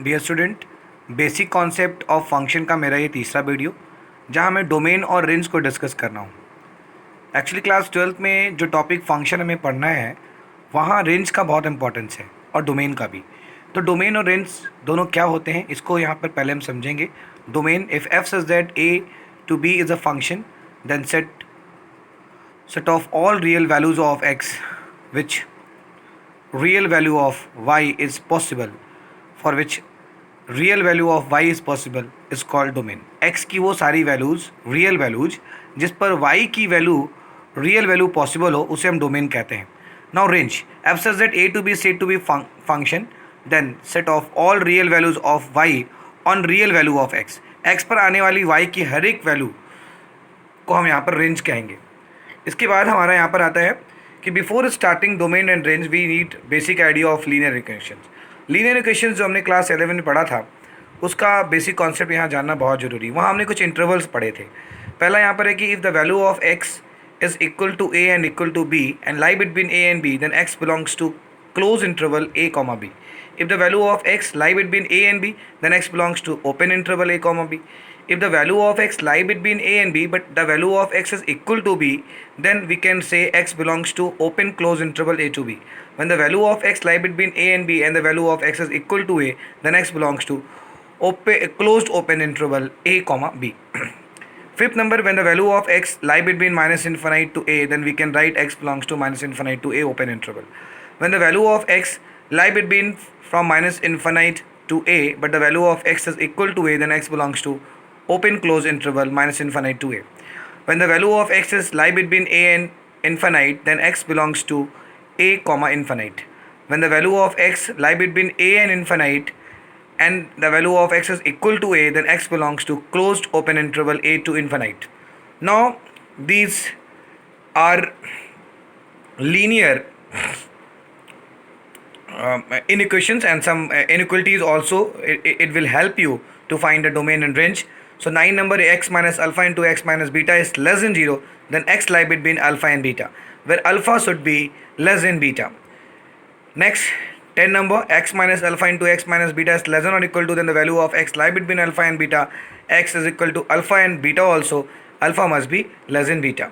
Dear student, basic concept of function का मेरा ये तीसरा वीडियो जहाँ मैं डोमेन और रेंज को डिस्कस कर रहा हूँ। एक्चुअली क्लास 12th में जो टॉपिक फंक्शन हमें पढ़ना है वहाँ रेंज का बहुत इंपॉर्टेंस है और डोमेन का भी। तो डोमेन और रेंज दोनों क्या होते हैं इसको यहाँ पर पहले हम समझेंगे। Domain, if f such that a to b is a function then set of all real values of x which real value of y is possible, for which real value of y is possible is called domain. x की वो सारी values, real values जिस पर y की value, real value possible हो, उसे हम domain कहते हैं। Now range, f such that a to be said to be function then set of all real values of y on real value of x। x पर आने वाली y की हर एक वैल्यू को हम यहाँ पर रेंज कहेंगे। इसके बाद हमारा यहाँ पर आता है कि before starting domain and range we need basic idea of linear equations. Linear equations जो हमने क्लास 11 में पढ़ा था उसका बेसिक कॉन्सेप्ट यहाँ जानना बहुत ज़रूरी। वहाँ हमने कुछ इंटरवल्स पढ़े थे। पहला यहाँ पर है कि if the value of x is equal to a and equal to b and lie between a and b then x belongs to close interval a comma b. If the value of x lie between a and b, then x belongs to open interval a comma b. If the value of x lie between a and b, but the value of x is equal to b, then we can say x belongs to open close interval a to b. When the value of x lie between a and b and the value of x is equal to a, then x belongs to closed open interval a comma b. Fifth number, when the value of x lie between minus infinite to a, then we can write x belongs to minus infinite to a open interval. When the value of x lie between from minus infinite to a, but the value of x is equal to a, then x belongs to open close interval minus infinite to a. When the value of x is lie between a and infinite, then x belongs to a comma infinite. When the value of x lie between a and infinite and the value of x is equal to a, then x belongs to closed open interval a to infinite. Now these are linear inequations and some inequalities also. It will help you to find the domain and range. So 9 number, x minus alpha into x minus beta is less than 0, then x lie between alpha and beta, where alpha should be less than beta. Next 10 number, x minus alpha into x minus beta is less than or equal to, then the value of x lie between alpha and beta, x is equal to alpha and beta also, alpha must be less than beta.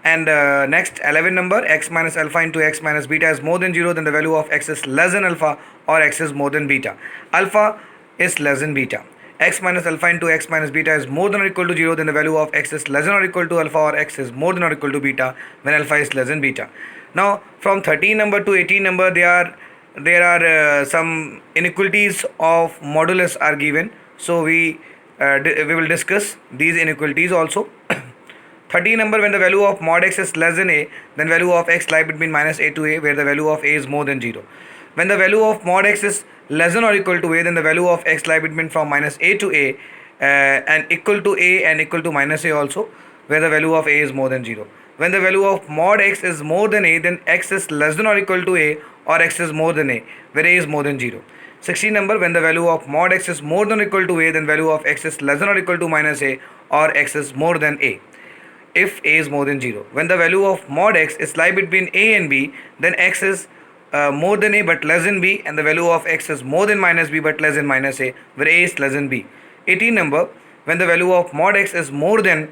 And next 11 number, x minus alpha into x minus beta is more than 0, then the value of x is less than alpha or x is more than beta. Alpha is less than beta. X minus alpha into x minus beta is more than or equal to 0, then the value of x is less than or equal to alpha or x is more than or equal to beta when alpha is less than beta. Now from 13 number to 18 number, there are some inequalities of modulus are given. So we will discuss these inequalities also. 13 number, when the value of mod x is less than a, then value of x lie between minus a to a, where the value of a is more than 0. When the value of mod x is less than or equal to a, then the value of x lie between from minus a to a and equal to a and equal to minus a also, where the value of a is more than 0. When the value of mod x is more than a, then x is less than or equal to a or x is more than a, where a is more than 0. 16 number, when the value of mod x is more than or equal to a, then value of x is less than or equal to minus a or x is more than a, if a is more than 0. When the value of mod x is lie between a and b, then x is more than a but less than b, and the value of x is more than minus b but less than minus a, where a is less than b. 18 number, when the value of mod x is more than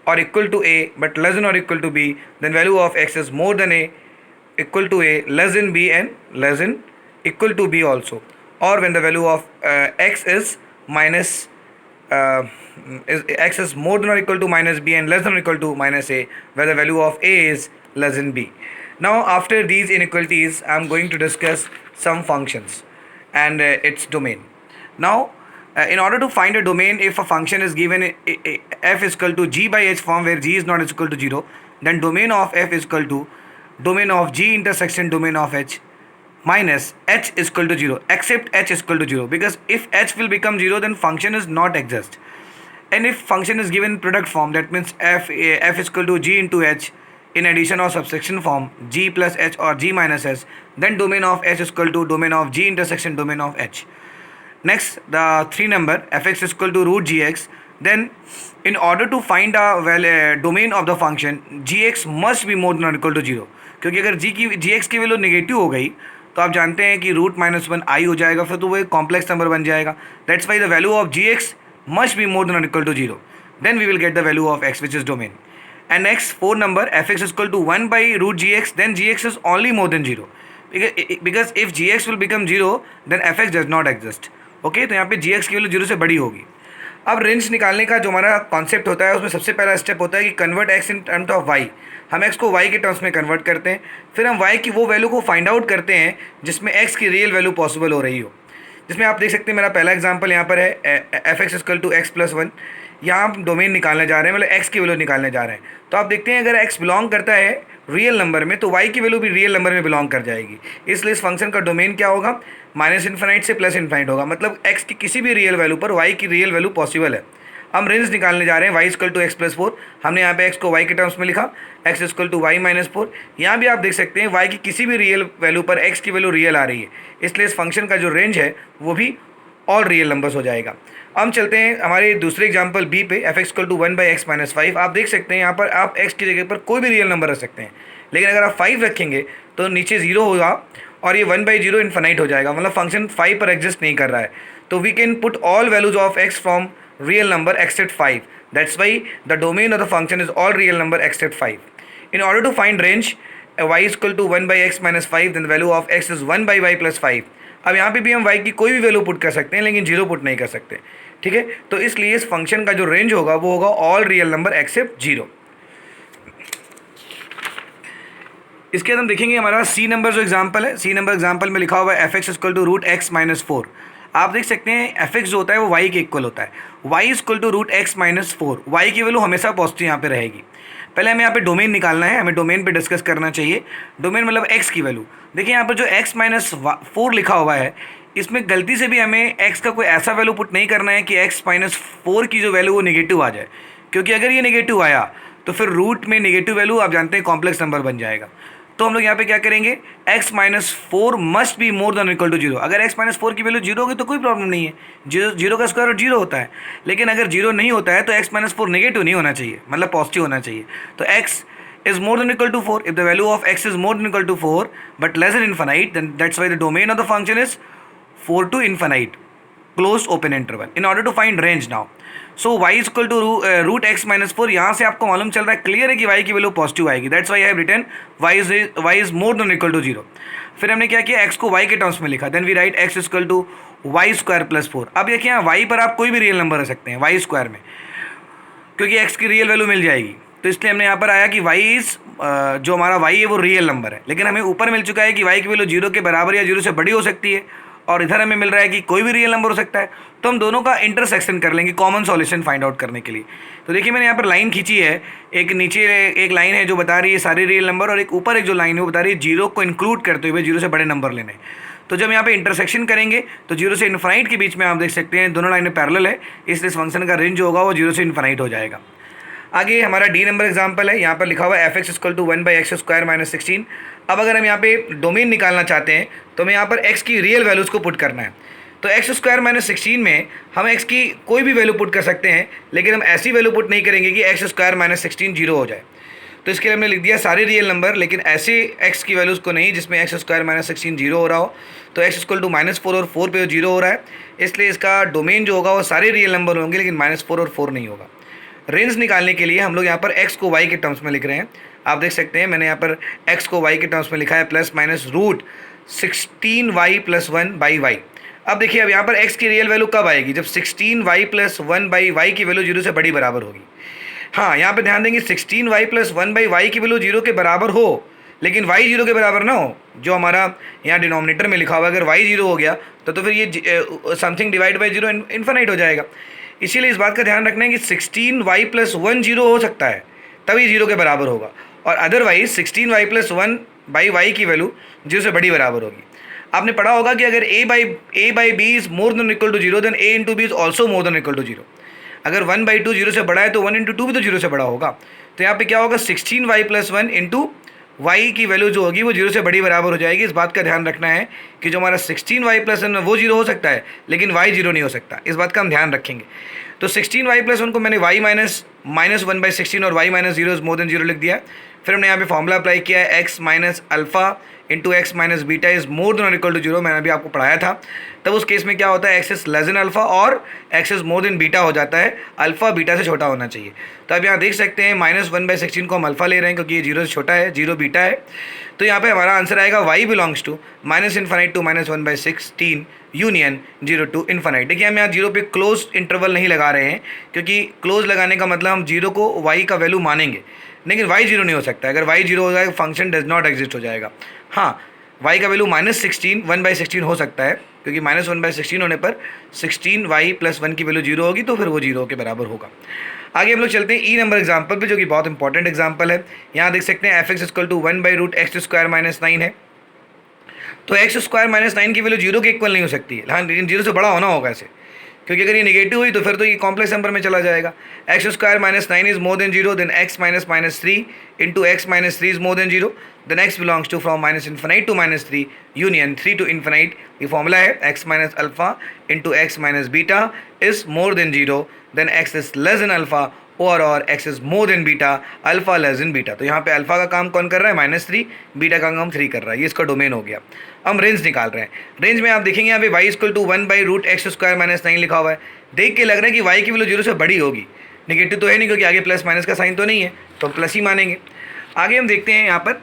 or equal to a but less than or equal to b, then value of x is more than a, equal to a, less than b and less than equal to b also. Or when the value of x is minus x is more than or equal to minus b and less than or equal to minus a, where the value of a is less than b. Now after these inequalities I am going to discuss some functions and its domain. Now in order to find a domain, if a function is given f is equal to g by h form where g is not equal to 0, then domain of f is equal to domain of g intersection domain of h minus h is equal to 0, except h is equal to 0, because if h will become 0 then function is not exist. And if function is given product form, that means f is equal to g into h in addition or subtraction form, g plus h or g minus h, then domain of h is equal to domain of g intersection domain of h. Next, the 3 number, fx is equal to root gx. Then in order to find a domain of the function, gx must be more than or equal to 0, क्योंकि अगर g की gx की value negative हो गई तो आप जानते हैं कि रूट माइनस वन आई हो जाएगा, फिर तो वो एक कॉम्प्लेक्स नंबर बन जाएगा। That's why the value of g x must be more than और equal to zero, then we will get the value of x which is domain. And next, fourth number, fx is equal to 1 by root gx, then gx is only more than 0. Because if gx will become 0, then fx does not exist. Okay, तो यहाँ पे gx की value 0 से बड़ी होगी। अब range निकालने का जो हमारा कॉन्सेप्ट होता है, उसमें सबसे पहला स्टेप होता है कि convert x in terms of y। हम x को y के टर्म्स में कन्वर्ट करते हैं, फिर हम y की वो वैल्यू को फाइंड आउट करते हैं जिसमें x की रियल वैल्यू पॉसिबल हो रही हो। जिसमें आप देख सकते हैं मेरा पहला एग्जाम्पल यहाँ पर है f x equal to x plus one. यहाँ हम डोमेन निकालने जा रहे हैं, मतलब x की वैल्यू निकालने जा रहे हैं। तो आप देखते हैं अगर x बिलोंग करता है रियल नंबर में तो y की वैल्यू भी रियल नंबर में बिलोंग कर जाएगी। इसलिए इस फंक्शन का डोमेन क्या होगा, माइनस इन्फिनाइट से प्लस इन्फिनाइट होगा, मतलब x की किसी भी रियल वैल्यू पर y की रियल वैल्यू पॉसिबल है। हम रेंज निकालने जा रहे हैं y equal to x plus four. हमने यहाँ पे x को y के टर्म्स में लिखा, x equal to y minus four. यहाँ भी आप देख सकते हैं y की किसी भी रियल वैल्यू पर x की वैल्यू रियल आ रही है, इसलिए इस फंक्शन का जो रेंज है वो भी ऑल रियल नंबर्स हो जाएगा। हम चलते हैं हमारे दूसरे एग्जाम्पल बी पे, f x equal to one by x minus five. आप देख सकते हैं यहाँ पर आप x की जगह पर कोई भी रियल नंबर रख सकते हैं, लेकिन अगर आप 5 रखेंगे तो नीचे 0 होगा और ये 1 बाई जीरो इन्फिनाइट हो जाएगा, मतलब फंक्शन 5 पर एग्जिस्ट नहीं कर रहा है। तो we can put all values of x from real number except 5। That's why the domain of the function is all real number except 5। In order to find range y is equal to one by x minus five, then the value of x is one by y plus five. अब यहाँ पे भी हम y की कोई भी value put कर सकते हैं, लेकिन 0 पुट नहीं कर सकते, ठीक है। तो इसलिए इस फंक्शन का जो रेंज होगा वो होगा ऑल रियल नंबर एक्सेप्ट 0। इसके बाद हम देखेंगे हमारा सी नंबर जो एग्जाम्पल है। सी नंबर एग्जाम्पल में लिखा हुआ है f x equal to root x minus four. आप देख सकते हैं एफ एक्स जो होता है वो y के इक्वल होता है, y equal to root x minus four. Y की वैल्यू हमेशा पॉजिटिव यहाँ पे रहेगी। पहले हमें यहाँ पे डोमेन निकालना है, हमें डोमेन पे डिस्कस करना चाहिए। डोमेन मतलब x की वैल्यू। देखिए यहाँ पर जो x माइनस फोर लिखा हुआ है, इसमें गलती से भी हमें x का कोई ऐसा वैल्यू पुट नहीं करना है कि x माइनस फोर की जो वैल्यू वो नेगेटिव आ जाए, क्योंकि अगर ये नेगेटिव आया तो फिर रूट में नेगेटिव वैल्यू आप जानते हैं कॉम्प्लेक्स नंबर बन जाएगा। तो हम लोग यहाँ पे क्या करेंगे, x minus four must be more than equal to zero. अगर x माइनस फोर की वैल्यू जीरो होगी तो कोई प्रॉब्लम नहीं है, जीरो का स्क्वायर रूट जीरो होता है। लेकिन अगर जीरो नहीं होता है तो x माइनस फोर नेगेटिव नहीं होना चाहिए, मतलब पॉजिटिव होना चाहिए। तो x is more than equal to 4. If the value of x is more than equal to 4 but less than infinite, then that's why the domain of the function is 4 to infinite, closed open interval. In order to find range now, so y is equal to root x minus 4. यहाँ से आपको मालूम चल रहा है clear है कि y की वैल्यू पॉजिटिव आएगी। That's why I have written y is more than equal to 0. फिर हमने क्या किया, x को y के टर्म्स में लिखा, then we write x equal to y square plus four. अब देखिए यहाँ y पर आप कोई भी रियल नंबर रख सकते हैं y स्क्वायर में, क्योंकि x की रियल वैल्यू मिल जाएगी। तो इसलिए हमने यहाँ पर आया कि y इज जो हमारा y है वो रियल नंबर है, लेकिन हमें ऊपर मिल चुका है कि y की वैल्यू 0 के बराबर या 0 से बड़ी हो सकती है, और इधर हमें मिल रहा है कि कोई भी रियल नंबर हो सकता है। तो हम दोनों का इंटरसेक्शन कर लेंगे कॉमन सॉल्यूशन फाइंड आउट करने के लिए। तो देखिए मैंने यहाँ पर लाइन खींची है, एक नीचे एक लाइन है जो बता रही है सारे रियल नंबर, और एक ऊपर एक जो लाइन है वो बता रही है 0 को इंक्लूड करते हुए 0 से बड़े नंबर लेने। तो जब यहाँ पे इंटरसेक्शन करेंगे तो 0 से इन्फिनाइट के बीच में आप देख सकते हैं दोनों लाइनें पैरेलल है, इसलिए इस फंक्शन का रेंज जो होगा वो 0 से इन्फिनाइट हो जाएगा। आगे हमारा डी नंबर एग्जाम्पल है, यहाँ पर लिखा हुआ है f x equal to one by x square minus 16। अब अगर हम यहाँ पे डोमेन निकालना चाहते हैं तो हमें यहाँ पर x की रियल वैल्यूज़ को पुट करना है। तो एक्स स्क्वायर माइनस 16 में हम x की कोई भी वैल्यू पुट कर सकते हैं, लेकिन हम ऐसी वैल्यू पुट नहीं करेंगे कि एक्स स्क्वायर माइनस 16 जीरो हो जाए। तो इसके लिए हमने लिख दिया सारे रियल नंबर, लेकिन ऐसे x की वैल्यूज़ को नहीं जिसमें एक्स स्क्वायर माइनस 16 जीरो हो रहा हो। तो x equal to minus four और 4 पे जीरो हो रहा है, इसलिए इसका डोमेन जो होगा वो सारे रियल नंबर होंगे, लेकिन माइनस फोर और 4 नहीं होगा। रेंज निकालने के लिए हम लोग यहाँ पर x को y के टर्म्स में लिख रहे हैं। आप देख सकते हैं मैंने यहाँ पर x को y के टर्म्स में लिखा है plus minus root 16y plus one by y. अब देखिए अब यहाँ पर x की रियल वैल्यू कब आएगी, जब 16y plus one by y की वैल्यू 0 से बड़ी बराबर होगी। हाँ, यहाँ पर ध्यान देंगे 16y plus one by y की वैल्यू 0 के बराबर हो, लेकिन y 0 के बराबर ना हो। जो हमारा यहाँ डिनोमिनेटर में लिखा हुआ अगर y 0 हो गया तो फिर ये समथिंग डिवाइड बाई 0 इन्फिनाइट हो जाएगा। इसीलिए इस बात का ध्यान रखना है कि 16y प्लस वन 0 हो सकता है, तभी 0 के बराबर होगा, और otherwise 16y plus one by y की वैल्यू 0 से बड़ी बराबर होगी। आपने पढ़ा होगा कि अगर a by b is more than equal to zero, then a into b is also more than equal to zero. अगर 1/2 0 से बड़ा है तो 1 इंटू टू भी तो 0 से बड़ा होगा। तो यहाँ पे क्या होगा, 16y plus one into y की वैल्यू जो होगी वो 0 से बड़ी बराबर हो जाएगी। इस बात का ध्यान रखना है कि जो हमारा 16y प्लस वन वो 0 हो सकता है, लेकिन y 0 नहीं हो सकता। इस बात का हम ध्यान रखेंगे। तो 16y प्लस वन को मैंने y माइनस वन बाई 16 और y minus 0 is more then 0 लिख दिया। फिर हमने यहाँ पे फॉर्मूला अप्लाई किया है x minus alpha into x minus beta is more than और इक्वल टू जीरो, मैंने अभी आपको पढ़ाया था। तब उस केस में क्या होता है, x is less than alpha और x is more than beta हो जाता है, अल्फा बीटा से छोटा होना चाहिए। तो अब यहाँ देख सकते हैं -1/16 को हम अल्फा ले रहे हैं क्योंकि ये जीरो से छोटा है, जीरो बीटा है। तो यहाँ पे हमारा आंसर आएगा y belongs to -∞ to -1/16 union 0 to infinite. देखिए हम यहाँ जीरो पे क्लोज इंटरवल नहीं लगा रहे हैं क्योंकि क्लोज लगाने का मतलब हम जीरो को y का वैल्यू मानेंगे, लेकिन y जीरो नहीं हो सकता। अगर y जीरो हो जाएगा फंक्शन डज नॉट एग्जिस्ट हो जाएगा। हाँ, y का वैल्यू -16 1/16 हो सकता है क्योंकि -1/16 होने पर 16y + 1 की वैल्यू जीरो होगी, तो फिर वो जीरो के बराबर होगा। आगे हम लोग चलते हैं ई नंबर एग्जाम्पल पे, जो कि बहुत इंपॉर्टेंट एग्जाम्पल है। यहाँ देख सकते हैं f(x) = 1/√x² - 9 है। तो x² - 9 की वैल्यू जीरो के इक्वल नहीं हो सकती है, हाँ, लेकिन जीरो से बड़ा होना होगा ऐसे, क्योंकि अगर ये नेगेटिव हुई तो फिर तो ये कॉम्प्लेक्स नंबर में चला जाएगा। x² - 9 is more than zero, then x - -3 into x - 3 is more than zero, then x belongs to from -∞ to -3 union 3 to infinite. ये फॉर्मूला है, x - alpha into x - beta is more than zero, then x is less than alpha और x is more than beta, alpha less than beta. तो यहाँ पे alpha का काम कौन कर रहा है, -3, बीटा का काम 3 कर रहा है, ये इसका डोमेन हो गया। हम रेंज निकाल रहे हैं। रेंज में आप देखेंगे यहाँ पे y = 1/√x² - 9 लिखा हुआ है। देख के लग रहा है कि y की वैल्यू जीरो से बड़ी होगी, नेगेटिव तो है नहीं क्योंकि आगे प्लस माइनस का साइन तो नहीं है, तो हम प्लस ही मानेंगे। आगे हम देखते हैं यहाँ पर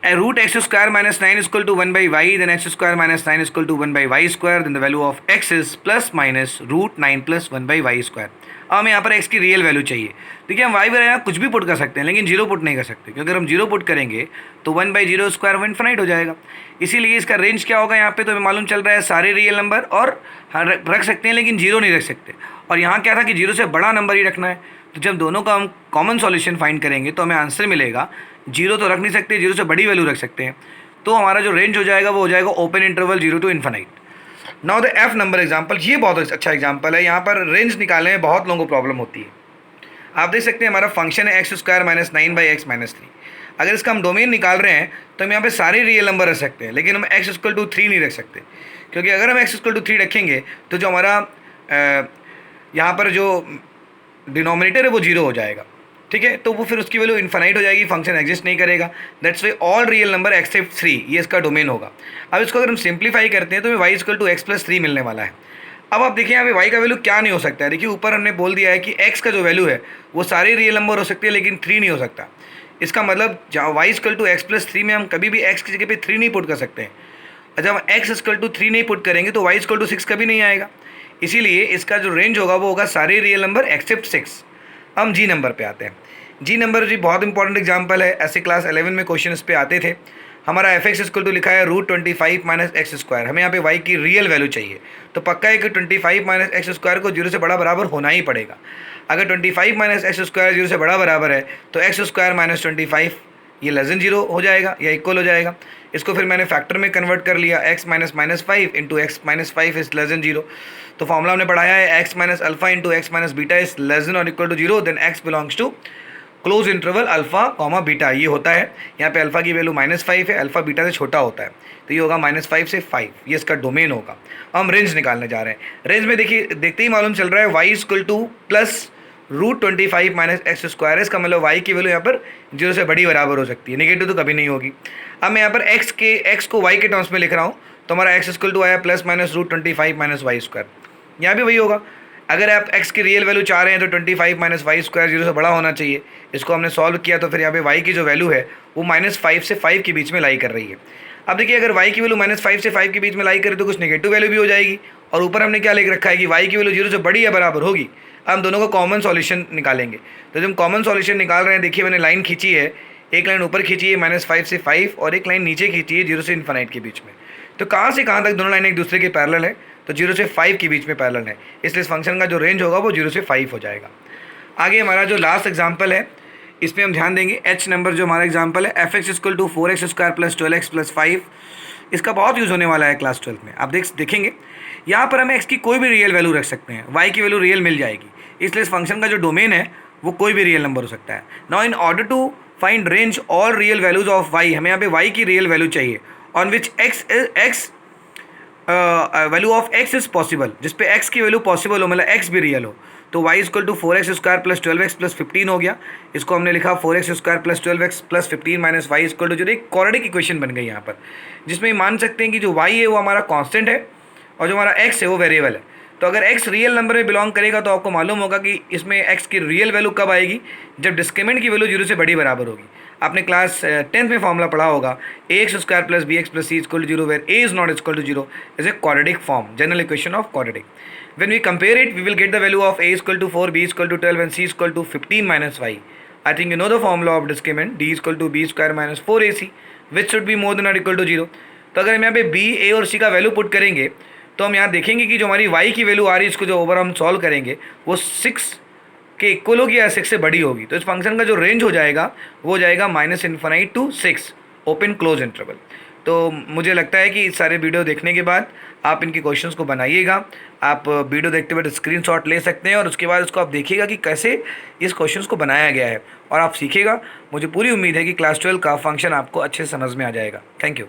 √x² - 9 is equal to 1/y, then x² - 9 is equal to 1/y², then the value of x is +-√9 + 1/y²। अब हमें यहाँ पर x की रियल वैल्यू चाहिए। देखिए हम y पर यहाँ कुछ भी पुट कर सकते हैं, लेकिन जीरो पुट नहीं कर सकते, क्योंकि अगर हम जीरो पुट करेंगे तो 1/0² वो इन्फिनाइट हो जाएगा। इसीलिए इसका रेंज क्या होगा यहाँ पे, तो हमें मालूम चल रहा है सारे रियल नंबर और रख सकते हैं, लेकिन जीरो नहीं रख सकते। और यहाँ क्या था कि जीरो से बड़ा नंबर ही रखना है, तो जब दोनों का हम कॉमन सॉल्यूशन फाइंड करेंगे तो हमें आंसर मिलेगा जीरो तो रख नहीं सकते, जीरो से बड़ी वैल्यू रख सकते हैं। तो हमारा जो रेंज हो जाएगा वो हो जाएगा open interval 0 to infinite. Now the F number example, ये बहुत अच्छा एग्जांपल है। यहाँ पर रेंज निकालने में बहुत लोगों को प्रॉब्लम होती है। आप देख सकते हैं हमारा फंक्शन है x² - 9/x - 3। अगर इसका हम डोमेन निकाल रहे हैं तो हम यहाँ पे सारे रियल नंबर रख सकते हैं, लेकिन हम x = 3 नहीं रख सकते, क्योंकि अगर हम x = 3 रखेंगे तो जो हमारा यहाँ पर जो डिनोमिनेटर है वो जीरो हो जाएगा, ठीक है, तो वो फिर उसकी वैल्यू इन्फिनाइट हो जाएगी, फंक्शन एग्जिस्ट नहीं करेगा। That's why all real number accept 3, ये इसका डोमेन होगा। अब इसको अगर हम सिंप्लीफाई करते हैं तो हमें y = x + 3 मिलने वाला है। अब आप देखिए यहाँ पे y का वैल्यू क्या नहीं हो सकता है। देखिए ऊपर हमने बोल दिया है कि x का जो वैल्यू है वो सारे रियल नंबर हो सकते हैं, लेकिन 3 नहीं हो सकता। इसका मतलब जहाँ y = x + 3 में हम कभी भी x की जगह पे 3 नहीं पुट कर सकते हैं। जब हम x = 3 नहीं पुट करेंगे तो y = 6 कभी नहीं आएगा। इसीलिए इसका जो रेंज होगा वो होगा सारे रियल नंबर एक्सेप्ट 6। हम जी नंबर पे आते हैं। जी नंबर जी बहुत इंपॉर्टेंट एग्जांपल है, ऐसे क्लास 11 में क्वेश्चन इस पे आते थे। हमारा f(x) = लिखा है √25 - x²। हमें यहाँ पे y की रियल वैल्यू चाहिए, तो पक्का है कि 25 - x² को जीरो से बड़ा बराबर होना ही पड़ेगा। अगर 25 - x² जीरो से बड़ा बराबर है तो x² - 25 ये लेस देन जीरो हो जाएगा या इक्वल हो जाएगा। इसको फिर मैंने फैक्टर में कन्वर्ट कर लिया, x - -5 into x - 5 is less than zero. तो फॉर्मूला हमने पढ़ाया है x - alpha into x - beta is less than और equal to zero, then x belongs to close interval alpha comma beta. ये होता है, यहाँ पे अल्फा की वैल्यू -5 है, अल्फा बीटा से छोटा होता है, तो ये होगा -5 से 5, ये इसका डोमेन होगा। हम रेंज निकालने जा रहे हैं। रेंज में देखिए देखते ही मालूम चल रहा है y = +√25 - x²। इसका मतलब y की वैल्यू यहाँ पर जीरो से बड़ी बराबर हो सकती है, नेगेटिव तो कभी नहीं होगी। अब मैं यहाँ पर x को y के टर्म्स में लिख रहा हूँ, तो हमारा x = आया ±√25 - y²। यहाँ भी वही होगा। अगर आप x की रियल वैल्यू चाह रहे हैं तो 25 - y² जीरो से बड़ा होना चाहिए। इसको हमने सॉल्व किया तो फिर यहाँ पे y की जो वैल्यू है वो -5 से 5 के बीच में लाई कर रही है। अब देखिए अगर y की वैल्यू -5 से 5 के बीच में लाई करे तो कुछ नेगेटिव वैल्यू भी हो जाएगी, और ऊपर हमने क्या लिख रखा है कि y की वैल्यू जीरो से बड़ी या बराबर होगी। अब हम दोनों का कॉमन सॉल्यूशन निकालेंगे। तो जब हम कॉमन सॉल्यूशन निकाल रहे हैं, देखिए मैंने लाइन खींची है, एक लाइन ऊपर खींची है -5 से 5 और एक लाइन नीचे खींची है 0 से इन्फिनाइट के बीच में। तो कहाँ से कहाँ तक दोनों लाइन एक दूसरे के पैरेलल है, तो 0 से 5 के बीच में पैरेलल है, इसलिए इस फंक्शन का जो रेंज होगा वो 0 से 5 हो जाएगा। आगे हमारा जो लास्ट एग्जांपल है इसमें हम ध्यान देंगे। h नंबर जो हमारा एग्जांपल है f(x) = 4x² + 12x + 5। इसका बहुत यूज़ होने वाला है क्लास 12 में। आप देखेंगे यहाँ पर हमें x की कोई भी रियल वैल्यू रख सकते हैं, y की वैल्यू रियल मिल जाएगी, इसलिए इस फंक्शन का जो डोमेन है वो कोई भी रियल नंबर हो सकता है। Now in order to find range all real values of y, हमें यहाँ पे y की रियल वैल्यू चाहिए on which x value of x is possible, जिस पे एक्स की वैल्यू पॉसिबल हो, मतलब एक्स भी रियल हो, तो y equal to 4x² plus 12x plus 15 हो गया। इसको हमने लिखा 4x² plus 12x plus 15 minus y equal to 0। एक क्वाड्रेटिक इक्वेशन बन गई यहाँ पर, जिसमें मान सकते हैं कि जो वाई है वो हमारा कांस्टेंट है और जो हमारा एक्स है वो वेरिएबल है। तो अगर x रियल नंबर में बिलोंग करेगा तो आपको मालूम होगा कि इसमें x की रियल वैल्यू कब आएगी, जब डिस्क्रिमिनेंट की वैल्यू 0 से बड़ी बराबर होगी। आपने क्लास 10th में फॉर्मूला पढ़ा होगा ax² plus bx plus c equal to 0 where a is not equal to 0 is a quadratic form, general equation of quadratic. When we compare it, we will get the value of a equal to 4, b equal to 12 and c equal to 15 minus y. I think you know the formula of discriminant, d equal to b square minus 4ac, which should be more than or equal to 0. तो अगर हम यहाँ पे b, a और c का value put करेंगे तो हम यहाँ देखेंगे कि जो हमारी y की वैल्यू आ रही है, इसको जो ओवर हम सॉल्व करेंगे वो 6 के इक्वल होगी या 6 से बड़ी होगी। तो इस फंक्शन का जो रेंज हो जाएगा वो हो जाएगा -∞ to 6 ओपन क्लोज इंटरवल। तो मुझे लगता है कि इस सारे वीडियो देखने के बाद आप इनके क्वेश्चंस को बनाइएगा। आप वीडियो देखते हुए स्क्रीनशॉट ले सकते हैं और उसके बाद उसको आप देखिएगा कि कैसे इस क्वेश्चंस को बनाया गया है और आप सीखिएगा। मुझे पूरी उम्मीद है कि क्लास 12 का फंक्शन आपको अच्छे से समझ में आ जाएगा। Thank you.